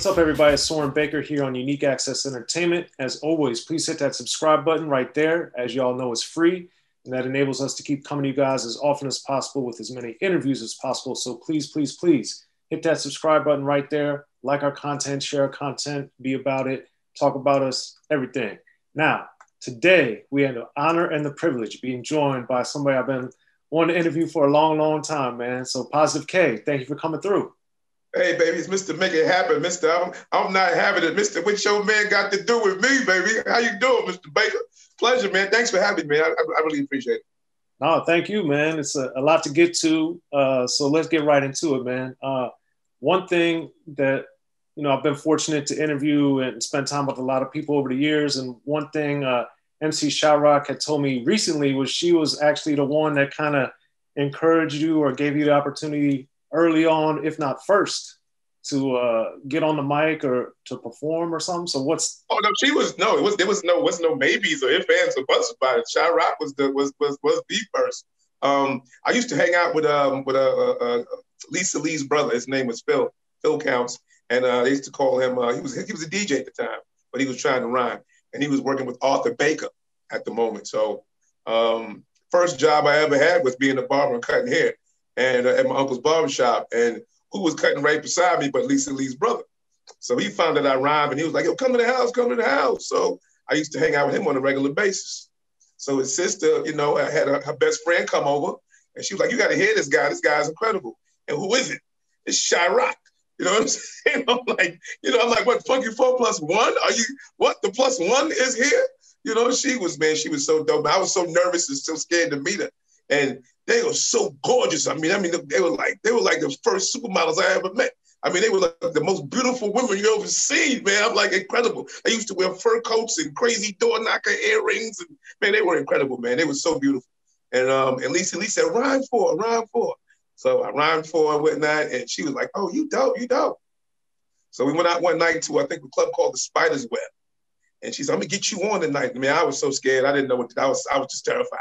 What's up, everybody? It's Soren Baker here on Unique Access Entertainment. As always, please hit that subscribe button right there. As you all know, it's free, and that enables us to keep coming to you guys as often as possible with as many interviews as possible. So please, please, please hit that subscribe button right there. Like our content, share our content, be about it, talk about us, everything. Now, today, we have the honor and the privilege of being joined by somebody I've been wanting to interview for a long, long time, man. So Positive K, thank you for coming through. Hey, baby, it's Mr. Make It Happen, Mr. I'm not having it. Mr. What your man got to do with me, baby? How you doing, Mr. Baker? Pleasure, man. Thanks for having me. I really appreciate it. No, thank you, man. It's a lot to get to. So let's get right into it, man. One thing that, I've been fortunate to interview and spend time with a lot of people over the years. And one thing MC Sha-Rock had told me recently was she was actually the one that kind of encouraged you or gave you the opportunity early on, if not first, to get on the mic or to perform or something. So what's? Oh no, there was no maybes or ifs, ands, or buts about it. Sha-Rock was the first. I used to hang out with Lisa Lee's brother. His name was Phil Counts, and they used to call him. He was a DJ at the time, but he was trying to rhyme, and he was working with Arthur Baker at the moment. So first job I ever had was being a barber and cutting hair. And at my uncle's barbershop, and who was cutting right beside me but Lisa Lee's brother. So he found that I rhymed, and he was like, yo, come to the house. So I used to hang out with him on a regular basis. So his sister, I had her best friend come over, and she was like, you got to hear this guy. This guy's incredible. And who is it? It's Sha-Rock. You know what I'm saying? I'm like, what, Funky 4 + 1? Are you, what, the +1 is here? She was so dope. I was so nervous and so scared to meet her. And they were so gorgeous. I mean, they were like the first supermodels I ever met. I mean, they were like the most beautiful women you ever seen, man. I'm like, incredible. They used to wear fur coats and crazy door knocker earrings. And man, they were incredible, man. They were so beautiful. And Lisa Lee said, rhyme for her. So I rhymed for her and whatnot. And she was like, oh, you dope. So we went out one night to, I think, a club called the Spider's Web. And she said, I'm gonna get you on tonight. I mean, I was so scared. I didn't know what I was just terrified.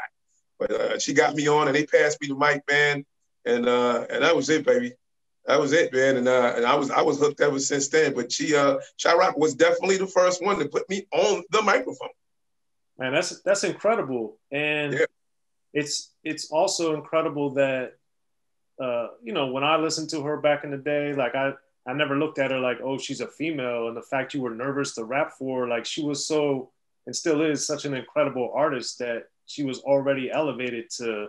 But she got me on, and they passed me the mic, man, and that was it, baby. That was it, man. And I was hooked ever since then. But Sha-Rock was definitely the first one to put me on the microphone. Man, that's incredible, and yeah. It's also incredible that when I listened to her back in the day, like I never looked at her like, oh, she's a female, and the fact you were nervous to rap for her, like she was so and still is such an incredible artist that she was already elevated to,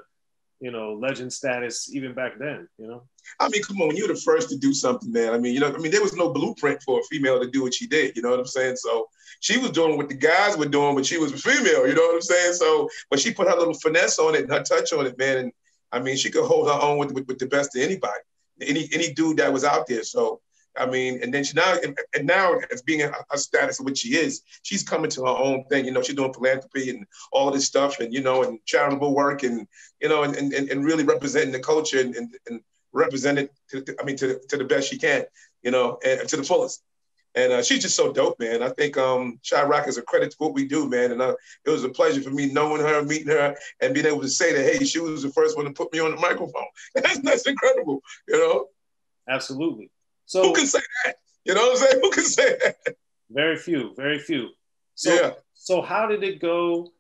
legend status even back then, I mean, come on, you're the first to do something, man. I mean, there was no blueprint for a female to do what she did, you know what I'm saying? So she was doing what the guys were doing, but she was a female, you know what I'm saying? So, but she put her little finesse on it and her touch on it, man. And I mean, she could hold her own with the best of anybody, any dude that was out there. So, I mean, and then now as being a status of what she is, she's coming to her own thing. She's doing philanthropy and all of this stuff, and and charitable work, and and really representing the culture and represent it to the best she can, and to the fullest. And she's just so dope, man. I think Sha-Rock is a credit to what we do, man. And it was a pleasure for me knowing her, meeting her, and being able to say that, hey, she was the first one to put me on the microphone. That's incredible, Absolutely. So who can say that? You know what I'm saying? Who can say that? Very few. So, yeah. So how did it go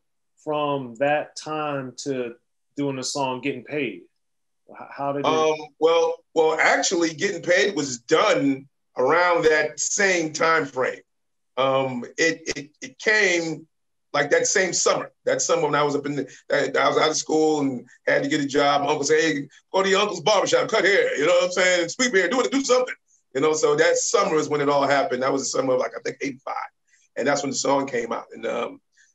from that time to doing the song Getting Paid? How did it? Well, actually, Getting Paid was done around that same time frame. It came like that same summer. That summer when I was I was out of school and had to get a job. My uncle said, hey, go to your uncle's barbershop, cut hair. You know what I'm saying? Sweep hair, do something. So that summer is when it all happened. That was the summer of I think 85. And that's when the song came out. And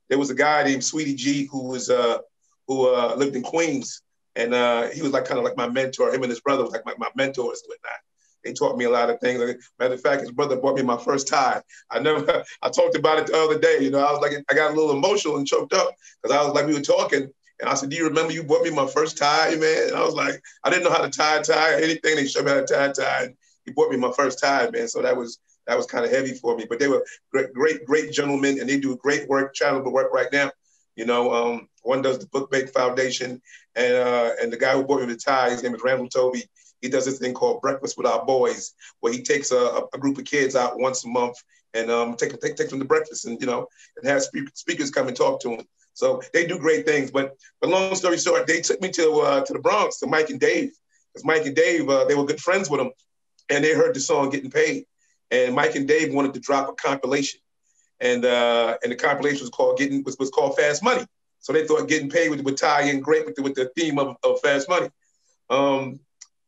there was a guy named Sweetie G who lived in Queens. And he was kind of like my mentor. Him and his brother was like my mentors and whatnot. They taught me a lot of things. Matter of fact, his brother bought me my first tie. I talked about it the other day. I was like, I got a little emotional and choked up because I was like, we were talking. And I said, do you remember you bought me my first tie, man? And I was like, I didn't know how to tie or anything. They showed me how to tie. And he bought me my first tie, man. So that was kind of heavy for me. But they were great gentlemen, and they do great work, charitable work right now. One does the Book Bank Foundation, and the guy who bought me the tie, his name is Randall Toby. He does this thing called Breakfast with Our Boys, where he takes a group of kids out once a month and take them to breakfast, and and have speakers come and talk to them. So they do great things. But long story short, they took me to the Bronx, to Mike and Dave, because Mike and Dave, they were good friends with him, and they heard the song Getting Paid, and Mike and Dave wanted to drop a compilation, and the compilation was called Fast Money. So they thought Getting Paid would tie in great with the theme of Fast Money.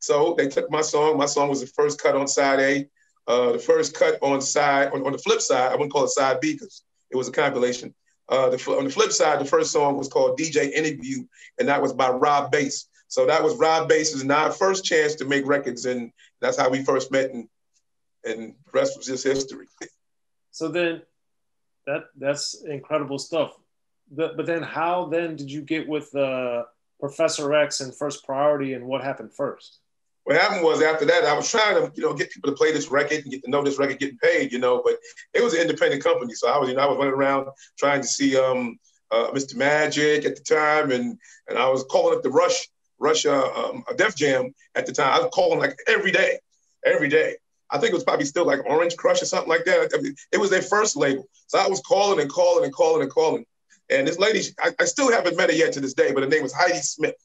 So they took my song. My song was the first cut on side A. The first cut on the flip side, I wouldn't call it side B because it was a compilation. On the flip side, the first song was called DJ Interview, and that was by Rob Bass. So that was Rob Bass's first chance to make records, and that's how we first met, and the rest was just history. So then that's incredible stuff. But then how then did you get with Professor X and First Priority, and what happened first? What happened was, after that, I was trying to, get people to play this record and get to know this record getting paid, but it was an independent company. So I was running around trying to see Mr. Magic at the time, and I was calling up the Rush Def Jam at the time. I was calling like every day. I think it was probably still like Orange Crush or something like that. I mean, it was their first label. So I was calling and calling and calling and calling. And this lady, I still haven't met her yet to this day, but her name was Heidi Smith.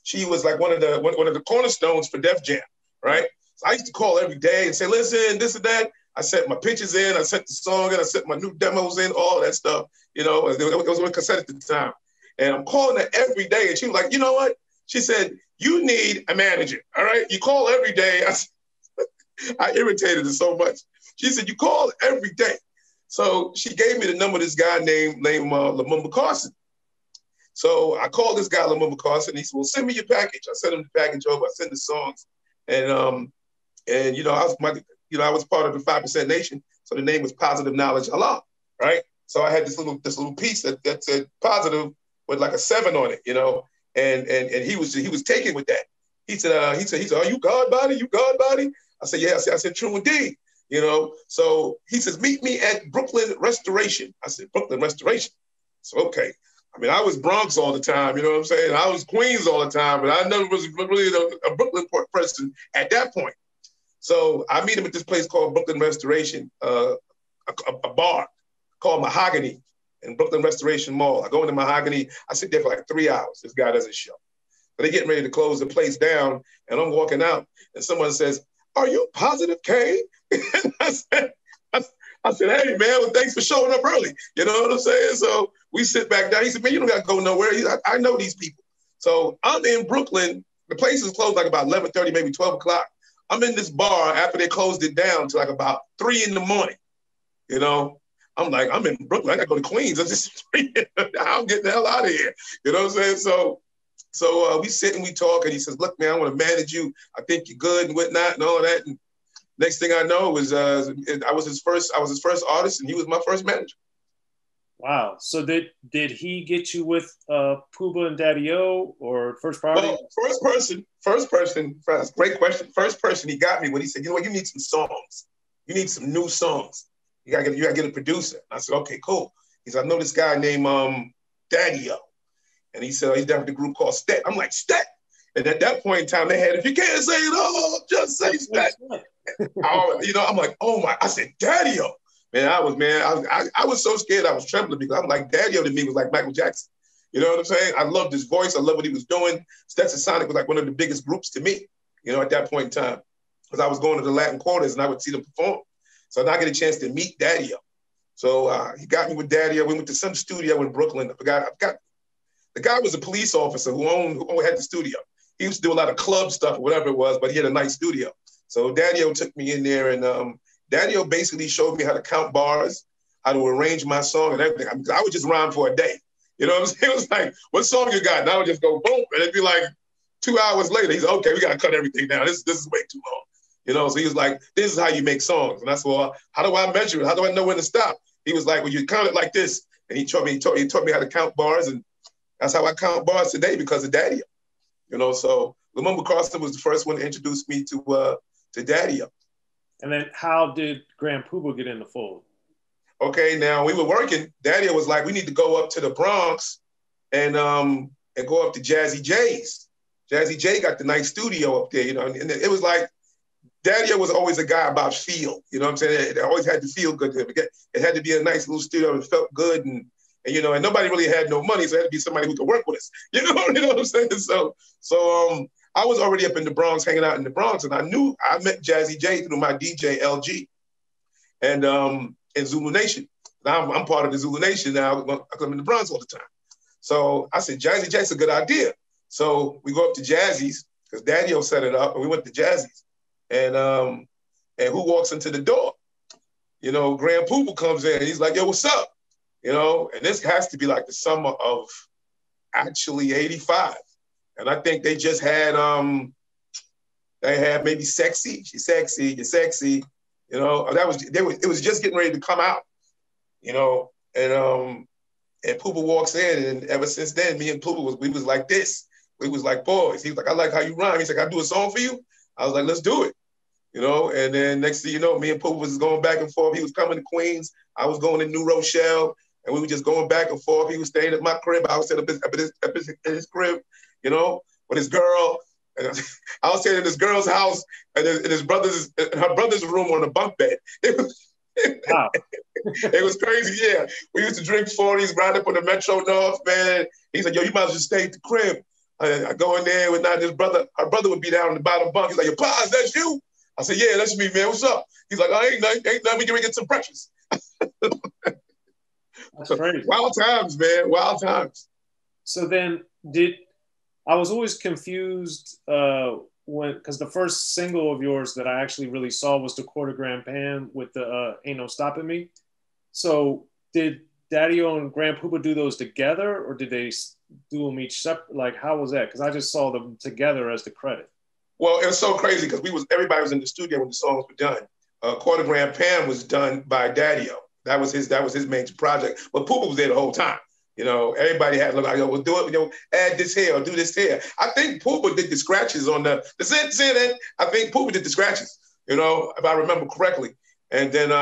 She was like one of the cornerstones for Def Jam, right? So I used to call every day and say, listen, this and that. I sent my pictures in, I sent the song in, I sent my new demos in, all that stuff. It was on cassette at the time. And I'm calling her every day. And she was like, you know what? She said, you need a manager, all right? You call every day. I irritated her so much. She said, you call every day. So she gave me the number of this guy named Lumumba Carson. So I called this guy, Lumumba Carson. He said, well, send me your package. I sent him the package over. I sent the songs. And I was part of the 5% Nation. So the name was Positive Knowledge Allah, right? So I had this little piece that said positive with like a 7 on it, and he was taken with that. He said, are you God body? You God body? I said, yeah. I said, true indeed. So he says, meet me at Brooklyn Restoration. I said, Brooklyn Restoration. So, okay. I mean, I was Bronx all the time, you know what I'm saying? I was Queens all the time, but I never was really a Brooklyn person at that point. So I meet him at this place called Brooklyn Restoration, a bar called Mahogany in Brooklyn Restoration Mall. I go into Mahogany. I sit there for like 3 hours. This guy doesn't show. But they're getting ready to close the place down, and I'm walking out, and someone says, are you Positive K? And I said, hey, man, well, thanks for showing up early. You know what I'm saying? So we sit back down. He said, man, you don't got to go nowhere. I know these people. So I'm in Brooklyn. The place is closed like about 11:30, maybe 12 o'clock. I'm in this bar after they closed it down to like about 3 in the morning. I'm like, I'm in Brooklyn. I got to go to Queens. I'm getting the hell out of here. You know what I'm saying? So we sit and we talk, and he says, look, man, I want to manage you. I think you're good and whatnot and all of that. And next thing I know was I was his first artist, and he was my first manager. Wow. So did he get you with Puba and Daddy-O or First Priority? Well, first person, great question. First person he got me when he said, you know what, you need some songs. You need some new songs. You gotta get a producer. I said, okay, cool. He said, I know this guy named Daddy-O. And he said, he's down with the group called Stet. I'm like, Stet? And at that point in time, they had, if you can't say it all, just say Stet. I'm like, oh my, I said, Daddy-O. Man, I was so scared I was trembling because I'm like, Daddy-O to me was like Michael Jackson. You know what I'm saying? I loved his voice. I loved what he was doing. Stetson Sonic was like one of the biggest groups to me, at that point in time. Because I was going to the Latin Quarters and I would see them perform. So now I get a chance to meet Daddy-O. So he got me with Daddy-O. We went to some studio in Brooklyn. The guy was a police officer who had the studio. He used to do a lot of club stuff or whatever it was, but he had a nice studio. So Daddy-O took me in there, and Daddy-O basically showed me how to count bars, how to arrange my song and everything. I would just rhyme for a day. You know what I'm saying? It was like, what song you got? And I would just go boom, and it'd be like 2 hours later. He's like, okay, we got to cut everything down. This is way too long. So he was like, this is how you make songs. And I said, well, how do I measure it? How do I know when to stop? He was like, well, you count it like this. And he taught me how to count bars, and that's how I count bars today because of Daddy-O. So Lumumba Carson was the first one to introduce me to Daddy-O. And then how did Grand Puba get in the fold? Okay, now we were working. Daddy-O was like, we need to go up to the Bronx and go up to Jazzy J's. Jazzy J got the nice studio up there, you know, and it was like, Daddy-O was always a guy about feel, you know what I'm saying? It always had to feel good to him. It had to be a nice little studio that felt good, and you know, and nobody really had no money, so it had to be somebody who could work with us. You know what I'm saying? So I was already up in the Bronx, hanging out in the Bronx, and I met Jazzy J through my DJ LG, and in Zulu Nation. Now I'm part of the Zulu Nation now. I come in the Bronx all the time. So I said, Jazzy J's a good idea. So we go up to Jazzy's because Daddy-O set it up, and we went to Jazzy's. And who walks into the door? You know, Grand Puba comes in and he's like, yo, what's up? You know, and this has to be like the summer of actually 85. And I think they just had, maybe Sexy. She's sexy, you're sexy. You know, it was just getting ready to come out, you know, and Puba walks in, and ever since then, me and Puba we was like this. We was like boys. He was like, I like how you rhyme. He's like, I do a song for you? I was like, let's do it. You know, and then next thing you know, me and Puba was going back and forth. He was coming to Queens. I was going to New Rochelle, and we were just going back and forth. He was staying at my crib. I was staying up at his crib, you know, with his girl. And I was staying in this girl's house, and her brother's room on a bunk bed. Wow. It was crazy, yeah. We used to drink 40s, ride up on the Metro North, man. He said, yo, you might as well stay at the crib. I go in there with not his brother. Our brother would be down in the bottom bunk. He's like, yo, Pa, is that you? I said, yeah, that's me, man. What's up? He's like, oh, ain't nothing. We can get some breakfast. That's crazy. Wild times, man. Wild times. So then I was always confused because the first single of yours that I actually really saw was the Grand Pam with the Ain't No Stopping Me. So did Daddy-O and Grand Puba do those together, or did they do them each separate? Like, how was that? Because I just saw them together as the credit. Well, it was so crazy because everybody was in the studio when the songs were done. Grand Pam was done by Daddy-O. That was his major project. But Puba was there the whole time. You know, everybody had to look like, yo, we'll do it, you know, add this here or do this here. I think Puba did the scratches on the I think Puba did the scratches, you know, if I remember correctly. And then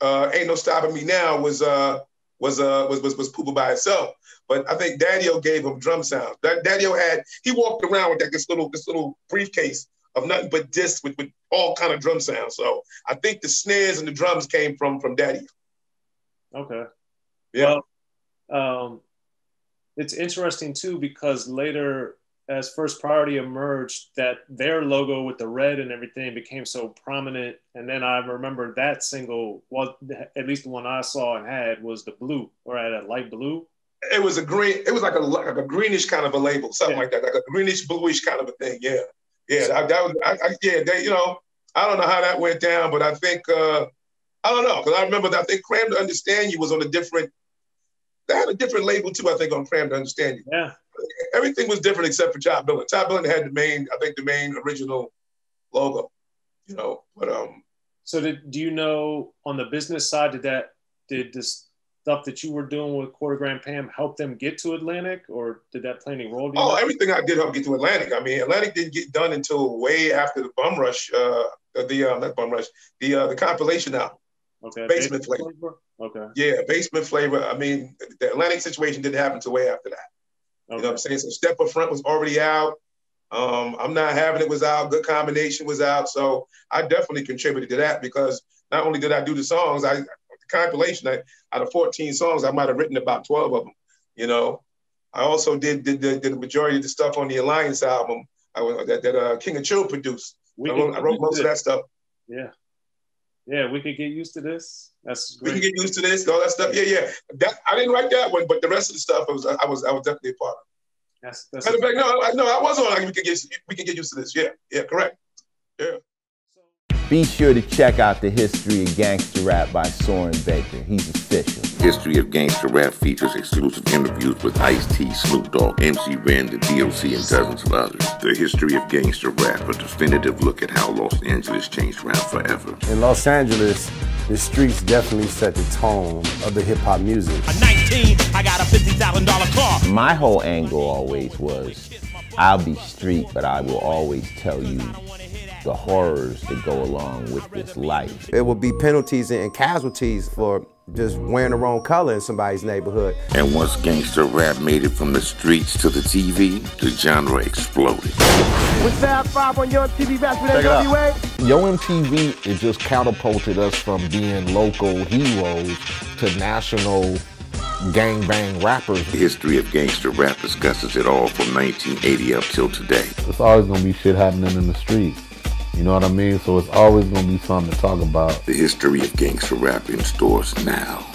Ain't No Stopping Me Now was Puba by itself. But I think Daddy-O gave him drum sounds. Daddy-O he walked around with this little briefcase of nothing but discs with all kind of drum sounds. So I think the snares and the drums came from Daddy-O. Okay. Yeah. Well, it's interesting too, because later as First Priority emerged, that their logo with the red and everything became so prominent. And then I remember that single, at least the one I saw and had, was the blue, or at a light blue. It was a green. It was like a greenish kind of a label, something like that, like a greenish bluish kind of a thing. Yeah, yeah. You know, I don't know how that went down, but I think I don't know, because I remember that I think Cram to Understand You was on a different. They had a different label too, I think, on Cram to Understand You. Yeah. Everything was different except for Top Billin'. Top Billin' had the main original logo, you know. But So do you know, on the business side, did this stuff that you were doing with Grand Pam help them get to Atlantic, or did that play any role? Everything I did helped get to Atlantic. I mean, Atlantic didn't get done until way after the Bum Rush, not Bum Rush, the compilation album. Okay. Basement Flavor. Okay. Yeah, Basement Flavor. I mean, the Atlantic situation didn't happen until way after that. Okay. You know what I'm saying? So Step Up Front was already out. I'm Not Having It was out. Good Combination was out. So I definitely contributed to that, because not only did I do the songs, the compilation, out of 14 songs, I might have written about 12 of them. You know, I also did the majority of the stuff on the Alliance album that King of Chill produced. I wrote most of that stuff. Yeah. Yeah, we could get used to this. That's great. We can get used to this, all that stuff. Yeah. I didn't write that one, but the rest of the stuff I was definitely a part of. That's Matter of fact, I was on. We can get used to this. Yeah, correct. Yeah. Be sure to check out the History of Gangster Rap by Soren Baker. He's official. History of Gangster Rap features exclusive interviews with Ice-T, Snoop Dogg, MC Ren, the D.O.C, and dozens of others. The History of Gangster Rap, a definitive look at how Los Angeles changed rap forever. In Los Angeles, the streets definitely set the tone of the hip-hop music. At 19, I got a $50,000 car. My whole angle always was, I'll be street, but I will always tell you the horrors that go along with this life. There will be penalties and casualties for just wearing the wrong color in somebody's neighborhood. And once gangster rap made it from the streets to the TV, the genre exploded. With Fab 5 on your MTV Raps with NWA. Yo MTV, it just catapulted us from being local heroes to national gangbang rappers. The history of gangster rap discusses it all from 1980 up till today. It's always gonna be shit happening in the streets. You know what I mean? So it's always gonna be something to talk about. The history of gangster rap in stores now.